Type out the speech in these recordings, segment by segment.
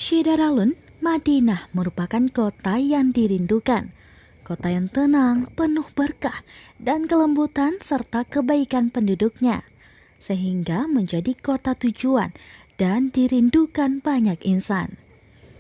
Syidaralun, Madinah merupakan kota yang dirindukan. Kota yang tenang, penuh berkah, dan kelembutan serta kebaikan penduduknya. Sehingga menjadi kota tujuan dan dirindukan banyak insan.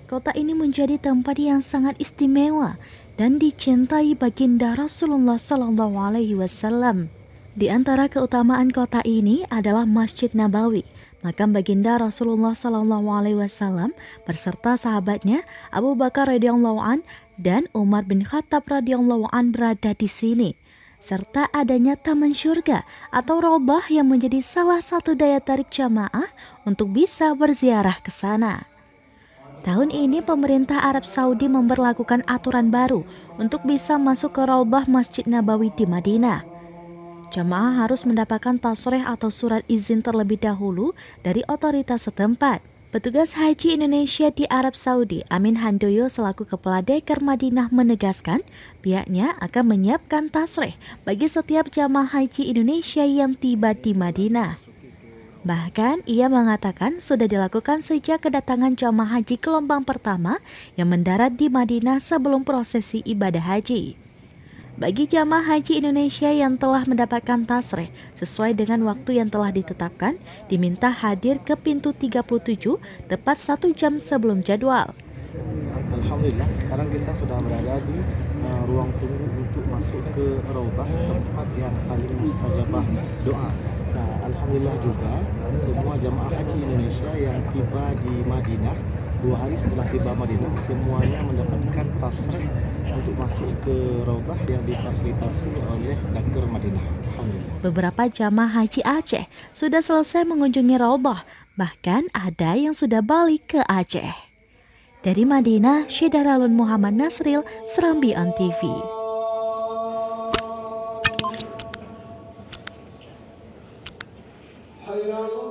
Kota ini menjadi tempat yang sangat istimewa dan dicintai baginda Rasulullah SAW. Di antara keutamaan kota ini adalah Masjid Nabawi, makam baginda Rasulullah SAW beserta sahabatnya Abu Bakar radhiyallahu an dan Umar bin Khattab radhiyallahu an berada di sini, serta adanya taman syurga atau Raudhah yang menjadi salah satu daya tarik jamaah untuk bisa berziarah ke sana. Tahun ini pemerintah Arab Saudi memberlakukan aturan baru untuk bisa masuk ke Raudhah Masjid Nabawi di Madinah. Jamaah harus mendapatkan tasrih atau surat izin terlebih dahulu dari otoritas setempat. Petugas Haji Indonesia di Arab Saudi, Amin Handoyo selaku Kepala Deker Madinah menegaskan pihaknya akan menyiapkan tasrih bagi setiap jamaah haji Indonesia yang tiba di Madinah. Bahkan ia mengatakan sudah dilakukan sejak kedatangan jamaah haji gelombang pertama yang mendarat di Madinah sebelum prosesi ibadah haji. Bagi jamaah haji Indonesia yang telah mendapatkan tasrih sesuai dengan waktu yang telah ditetapkan, diminta hadir ke pintu 37 tepat 1 jam sebelum jadwal. Alhamdulillah, sekarang kita sudah berada di ruang tunggu untuk masuk ke Raudhah, tempat yang paling mustajabah doa. Nah, alhamdulillah juga semua jamaah haji Indonesia yang tiba di Madinah 2 hari setelah tiba Madinah semuanya mendapatkan tasrih untuk masuk ke Raudhah yang difasilitasi oleh Daker Madinah. Alhamdulillah. Beberapa jamaah haji Aceh sudah selesai mengunjungi Raudhah, bahkan ada yang sudah balik ke Aceh. Dari Madinah, Syidaralun Muhammad Nasril, Serambi On TV. Hayran